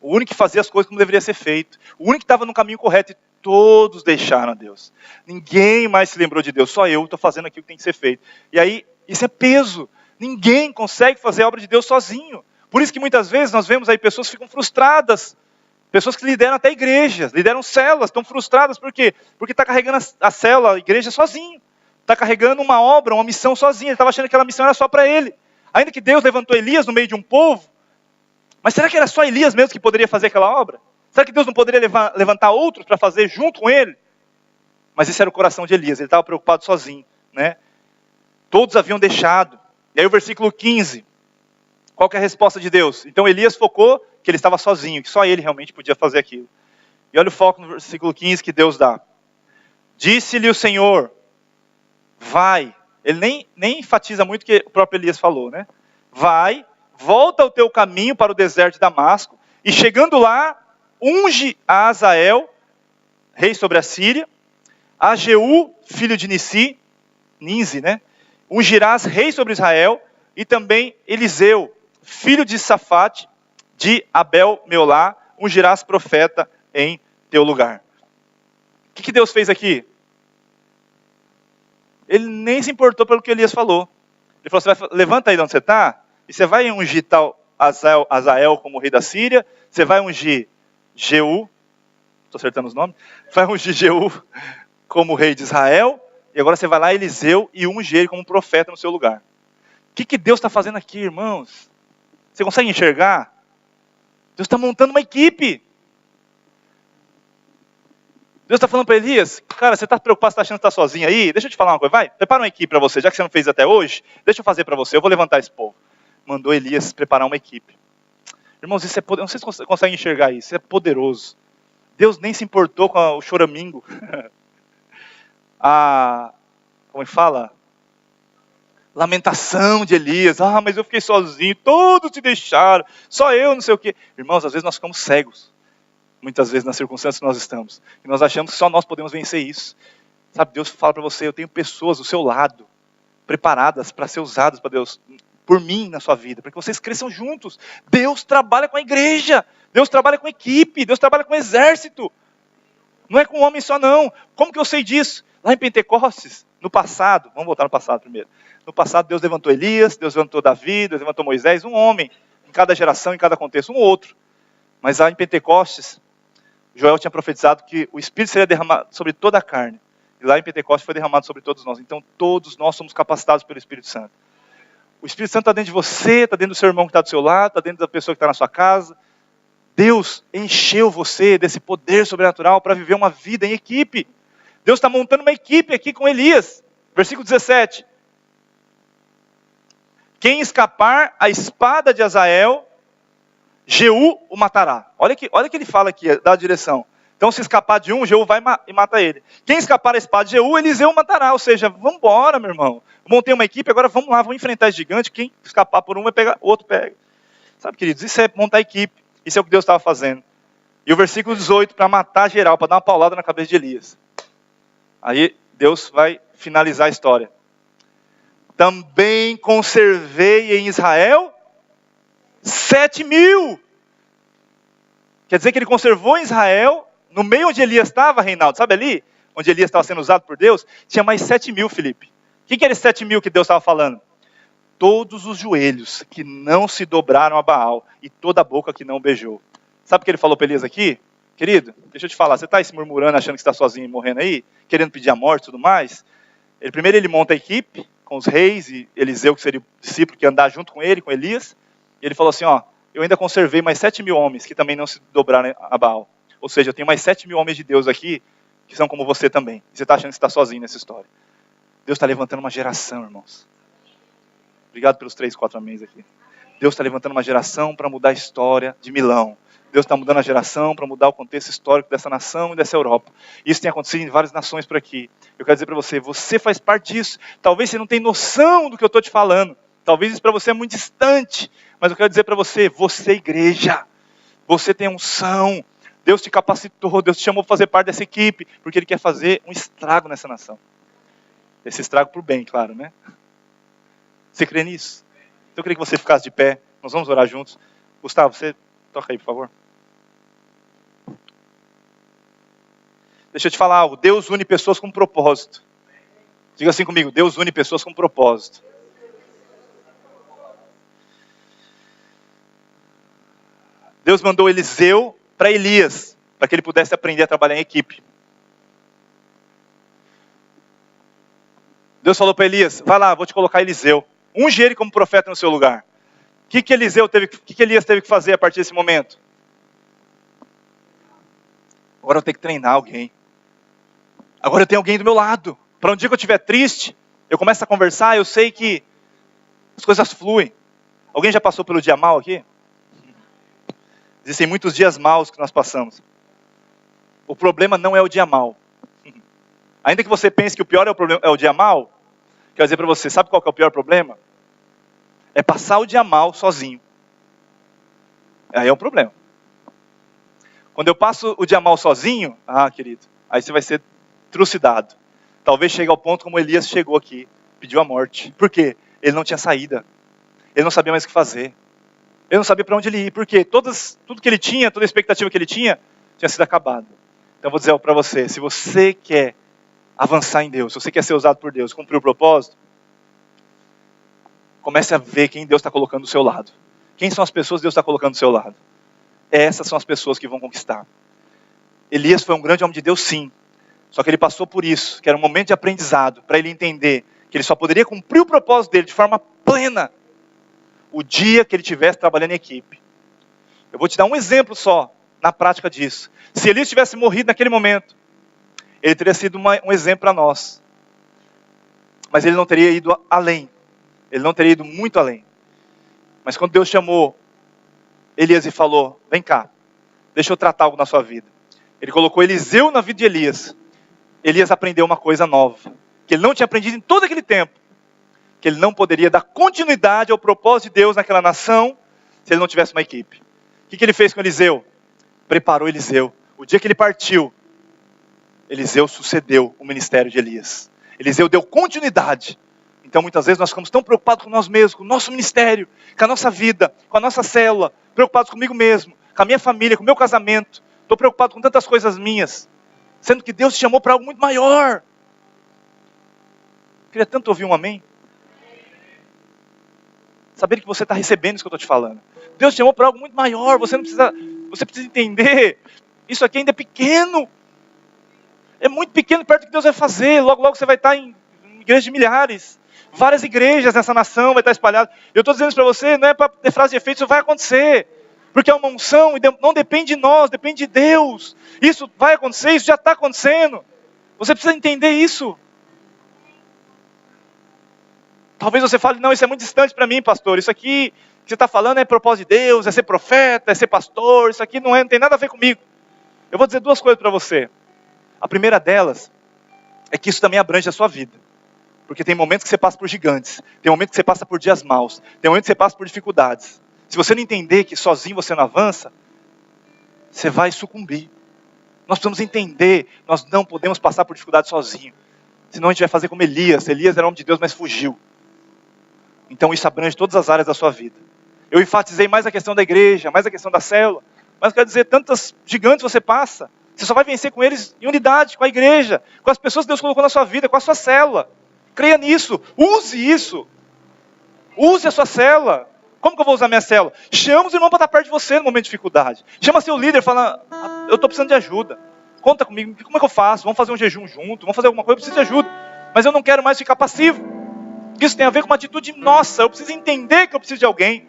O único que fazia as coisas como deveria ser feito. O único que estava no caminho correto e todos deixaram a Deus. Ninguém mais se lembrou de Deus. Só eu estou fazendo aquilo que tem que ser feito. E aí, isso é peso. Ninguém consegue fazer a obra de Deus sozinho. Por isso que muitas vezes nós vemos aí pessoas que ficam frustradas. Pessoas que lideram até igrejas, lideram células, estão frustradas. Por quê? Porque está carregando a célula, a igreja sozinho. Está carregando uma obra, uma missão sozinho. Ele estava achando que aquela missão era só para ele. Ainda que Deus levantou Elias no meio de um povo. Mas será que era só Elias mesmo que poderia fazer aquela obra? Será que Deus não poderia levantar outros para fazer junto com ele? Mas esse era o coração de Elias. Ele estava preocupado sozinho, né? Todos haviam deixado. E aí o versículo 15. Qual que é a resposta de Deus? Então Elias focou que ele estava sozinho, que só ele realmente podia fazer aquilo. E olha o foco no versículo 15 que Deus dá. Disse-lhe o Senhor: vai. Ele nem enfatiza muito o que o próprio Elias falou, né? Vai, volta ao teu caminho para o deserto de Damasco, e chegando lá, unge a Azael, rei sobre a Síria, a Jeú, filho de Ninzi, né? Ungirás rei sobre Israel, e também Eliseu, filho de Safate, de Abel-Meolá, ungirás profeta em teu lugar. O que Deus fez aqui? Ele nem se importou pelo que Elias falou. Ele falou: levanta aí de onde você está, e você vai ungir tal Azael como rei da Síria, você vai ungir Jeú, estou acertando os nomes, vai ungir Jeú como rei de Israel, e agora você vai lá, Eliseu, e unge ele como profeta no seu lugar. O que Deus está fazendo aqui, irmãos? Você consegue enxergar? Deus está montando uma equipe. Deus está falando para Elias: cara, você está preocupado, você está achando que está sozinho aí? Deixa eu te falar uma coisa, vai, prepara uma equipe para você, já que você não fez até hoje, deixa eu fazer para você, eu vou levantar esse povo. Mandou Elias preparar uma equipe. Irmãos, isso é poderoso, não sei se você consegue enxergar isso, é poderoso. Deus nem se importou com o choramingo. Como é que fala? Lamentação de Elias. Mas eu fiquei sozinho, todos te deixaram, só eu, não sei o quê. Irmãos, às vezes nós ficamos cegos. Muitas vezes nas circunstâncias que nós estamos. E nós achamos que só nós podemos vencer isso. Sabe, Deus fala para você: eu tenho pessoas do seu lado, preparadas para ser usadas para Deus, por mim na sua vida, para que vocês cresçam juntos. Deus trabalha com a igreja, Deus trabalha com a equipe, Deus trabalha com o exército. Não é com o homem só não. Como que eu sei disso? Lá em Pentecostes, no passado, vamos voltar no passado primeiro. No passado Deus levantou Elias, Deus levantou Davi, Deus levantou Moisés, um homem, em cada geração, em cada contexto, um outro. Mas lá em Pentecostes, Joel tinha profetizado que o Espírito seria derramado sobre toda a carne. E lá em Pentecostes foi derramado sobre todos nós. Então todos nós somos capacitados pelo Espírito Santo. O Espírito Santo está dentro de você, está dentro do seu irmão que está do seu lado, está dentro da pessoa que está na sua casa. Deus encheu você desse poder sobrenatural para viver uma vida em equipe. Deus está montando uma equipe aqui com Elias. Versículo 17. Quem escapar a espada de Hazael, Jeú o matará. Olha que ele fala aqui, dá a direção. Então, se escapar de um, Jeú vai e mata ele. Quem escapar a espada de Jeú, Eliseu o matará. Ou seja, vamos embora, meu irmão. Montei uma equipe, agora vamos lá, vamos enfrentar esse gigante. Quem escapar por um, vai pegar, o outro pega. Sabe, queridos, isso é montar equipe. Isso é o que Deus estava fazendo. E o versículo 18, para matar geral, para dar uma paulada na cabeça de Elias. Aí, Deus vai finalizar a história. Também conservei em Israel 7.000. Quer dizer que ele conservou em Israel, no meio onde Elias estava, Reinaldo, sabe ali? Onde Elias estava sendo usado por Deus, tinha mais 7.000, Felipe. O que era esse 7.000 que Deus estava falando? Todos os joelhos que não se dobraram a Baal e toda a boca que não beijou. Sabe o que ele falou para Elias aqui? Querido, deixa eu te falar, você está se murmurando, achando que está sozinho e morrendo aí? Querendo pedir a morte e tudo mais? Primeiro ele monta a equipe com os reis e Eliseu, que seria o discípulo que ia andar junto com ele, com Elias. E ele falou assim, eu ainda conservei mais 7.000 homens que também não se dobraram a Baal. Ou seja, eu tenho mais 7.000 homens de Deus aqui, que são como você também. E você está achando que está sozinho nessa história. Deus está levantando uma geração, irmãos. Obrigado pelos 3, 4 amém aqui. Deus está levantando uma geração para mudar a história de Milão. Deus está mudando a geração para mudar o contexto histórico dessa nação e dessa Europa. Isso tem acontecido em várias nações por aqui. Eu quero dizer para você, você faz parte disso. Talvez você não tenha noção do que eu estou te falando. Talvez isso para você é muito distante. Mas eu quero dizer para você, você é igreja. Você tem unção. Deus te capacitou, Deus te chamou para fazer parte dessa equipe. Porque Ele quer fazer um estrago nessa nação. Esse estrago para o bem, claro, né? Você crê nisso? Então eu queria que você ficasse de pé. Nós vamos orar juntos. Gustavo, você toca aí, por favor. Deixa eu te falar algo. Deus une pessoas com propósito. Diga assim comigo. Deus une pessoas com propósito. Deus mandou Eliseu para Elias, para que ele pudesse aprender a trabalhar em equipe. Deus falou para Elias, vai lá, vou te colocar Eliseu. Unge ele como profeta no seu lugar. O que Elias teve que fazer a partir desse momento? Agora eu tenho que treinar alguém. Agora eu tenho alguém do meu lado. Para um dia que eu estiver triste, eu começo a conversar, eu sei que as coisas fluem. Alguém já passou pelo dia mal aqui? Existem muitos dias maus que nós passamos. O problema não é o dia mal. Ainda que você pense que o pior é o dia mal, quero dizer para você, sabe qual que é o pior problema? É passar o dia mal sozinho. Aí é um problema. Quando eu passo o dia mal sozinho, querido, aí você vai ser trucidado. Talvez chegue ao ponto como Elias chegou aqui, pediu a morte. Por quê? Ele não tinha saída. Ele não sabia mais o que fazer. Ele não sabia para onde ele ir. Por quê? Tudo que ele tinha, toda a expectativa que ele tinha sido acabada. Então eu vou dizer para você, se você quer avançar em Deus, se você quer ser usado por Deus, cumprir o propósito, comece a ver quem Deus está colocando do seu lado. Quem são as pessoas que Deus está colocando do seu lado? Essas são as pessoas que vão conquistar. Elias foi um grande homem de Deus, sim. Só que ele passou por isso, que era um momento de aprendizado, para ele entender que ele só poderia cumprir o propósito dele de forma plena o dia que ele estivesse trabalhando em equipe. Eu vou te dar um exemplo só, na prática disso. Se Elias tivesse morrido naquele momento, ele teria sido um exemplo para nós. Mas ele não teria ido além. Ele não teria ido muito além. Mas quando Deus chamou Elias e falou, vem cá, deixa eu tratar algo na sua vida. Ele colocou Eliseu na vida de Elias. Elias aprendeu uma coisa nova, que ele não tinha aprendido em todo aquele tempo. Que ele não poderia dar continuidade ao propósito de Deus naquela nação, se ele não tivesse uma equipe. O que ele fez com Eliseu? Preparou Eliseu. O dia que ele partiu, Eliseu sucedeu o ministério de Elias. Eliseu deu continuidade. Então muitas vezes nós ficamos tão preocupados com nós mesmos, com o nosso ministério, com a nossa vida, com a nossa célula, preocupados comigo mesmo, com a minha família, com o meu casamento. Estou preocupado com tantas coisas minhas, sendo que Deus te chamou para algo muito maior. Eu queria tanto ouvir um amém. Saber que você está recebendo isso que eu estou te falando. Deus te chamou para algo muito maior, você precisa entender. Isso aqui ainda é pequeno. É muito pequeno perto do que Deus vai fazer. Logo, logo você vai estar em igrejas de milhares. Várias igrejas nessa nação vai estar espalhada. Eu estou dizendo isso para você, não é para ter frase de efeito, isso vai acontecer. Porque é uma unção e não depende de nós, depende de Deus. Isso vai acontecer, isso já está acontecendo. Você precisa entender isso. Talvez você fale, não, isso é muito distante para mim, pastor. Isso aqui que você está falando é propósito de Deus, é ser profeta, é ser pastor. Isso aqui não tem nada a ver comigo. Eu vou dizer duas coisas para você. A primeira delas é que isso também abrange a sua vida. Porque tem momentos que você passa por gigantes. Tem momentos que você passa por dias maus. Tem momentos que você passa por dificuldades. Se você não entender que sozinho você não avança, você vai sucumbir. Nós precisamos entender, nós não podemos passar por dificuldade sozinho. Senão a gente vai fazer como Elias. Elias era homem de Deus, mas fugiu. Então isso abrange todas as áreas da sua vida. Eu enfatizei mais a questão da igreja, mais a questão da célula. Mas eu quero dizer, tantos gigantes você passa. Você só vai vencer com eles em unidade, com a igreja, com as pessoas que Deus colocou na sua vida, com a sua célula. Creia nisso, use isso. Use a sua célula. Como que eu vou usar minha célula? Chama os irmãos para estar perto de você no momento de dificuldade. Chama seu líder e fala, eu estou precisando de ajuda. Conta comigo, como é que eu faço? Vamos fazer um jejum junto, vamos fazer alguma coisa, eu preciso de ajuda. Mas eu não quero mais ficar passivo. Isso tem a ver com uma atitude nossa. Eu preciso entender que eu preciso de alguém.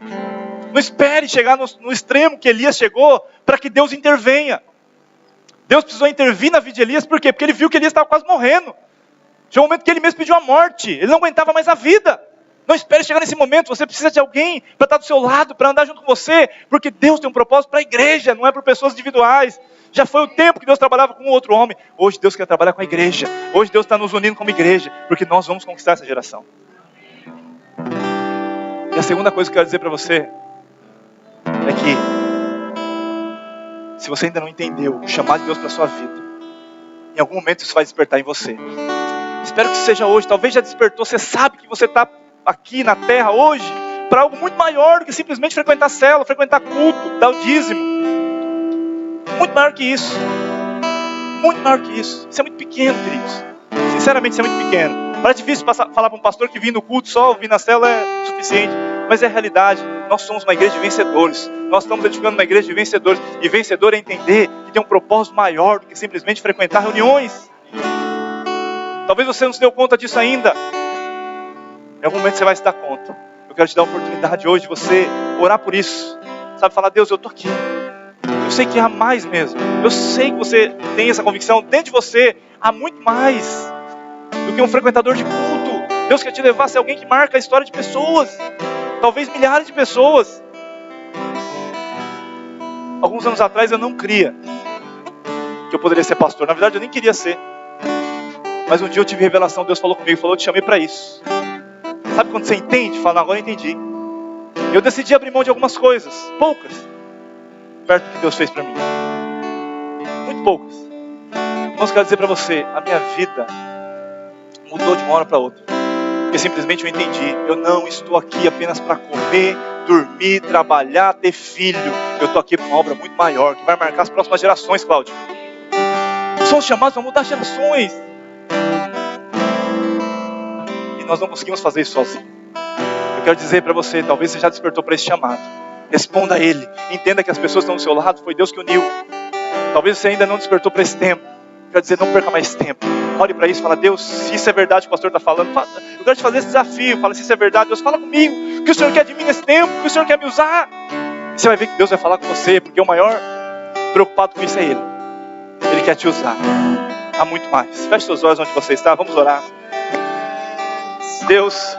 Não espere chegar no extremo que Elias chegou para que Deus intervenha. Deus precisou intervir na vida de Elias, por quê? Porque ele viu que Elias estava quase morrendo. Chegou um momento que ele mesmo pediu a morte. Ele não aguentava mais a vida. Não espere chegar nesse momento. Você precisa de alguém para estar do seu lado, para andar junto com você. Porque Deus tem um propósito para a igreja, não é para pessoas individuais. Já foi o tempo que Deus trabalhava com um outro homem. Hoje Deus quer trabalhar com a igreja. Hoje Deus está nos unindo como igreja. Porque nós vamos conquistar essa geração. E a segunda coisa que eu quero dizer para você é que se você ainda não entendeu o chamado de Deus para a sua vida, em algum momento isso vai despertar em você. Espero que seja hoje. Talvez já despertou. Você sabe que você está aqui na terra hoje para algo muito maior do que simplesmente frequentar célula, frequentar culto, dar o dízimo. Muito maior que isso. Muito maior que isso. Isso é muito pequeno, queridos. Sinceramente, isso é muito pequeno. Parece difícil falar para um pastor que vir no culto só, vir na célula é suficiente. Mas é a realidade. Nós somos uma igreja de vencedores. Nós estamos edificando uma igreja de vencedores. E vencedor é entender que tem um propósito maior do que simplesmente frequentar reuniões. Talvez você não se deu conta disso ainda. Em algum momento você vai se dar conta. Eu quero te dar a oportunidade hoje de você orar por isso. Sabe, falar, Deus, eu estou aqui. Eu sei que há mais mesmo. Eu sei que você tem essa convicção. Dentro de você há muito mais do que um frequentador de culto. Deus quer te levar a ser alguém que marca a história de pessoas. Talvez milhares de pessoas. Alguns anos atrás eu não cria que eu poderia ser pastor. Na verdade eu nem queria ser. Mas um dia eu tive revelação, Deus falou comigo, falou, eu te chamei para isso. Sabe quando você entende? Fala, agora eu entendi. Eu decidi abrir mão de algumas coisas, poucas, perto do que Deus fez para mim. Muito poucas. Mas eu quero dizer para você, a minha vida mudou de uma hora para outra. Porque simplesmente eu entendi, eu não estou aqui apenas para comer, dormir, trabalhar, ter filho. Eu estou aqui para uma obra muito maior, que vai marcar as próximas gerações, Cláudio. Somos chamados para mudar gerações. E nós não conseguimos fazer isso sozinho. Eu quero dizer para você, talvez você já despertou para esse chamado. Responda a Ele. Entenda que as pessoas que estão do seu lado, foi Deus que uniu. Talvez você ainda não despertou para esse tempo. Eu quero dizer, não perca mais tempo. Olhe para isso e fala, Deus, se isso é verdade que o pastor está falando, eu quero te fazer esse desafio. Fala, se isso é verdade, Deus, fala comigo. O que o Senhor quer de mim nesse tempo? O que o Senhor quer me usar? E você vai ver que Deus vai falar com você, porque o maior preocupado com isso é Ele. Ele quer te usar. Há muito mais. Feche seus olhos onde você está, vamos orar. Deus,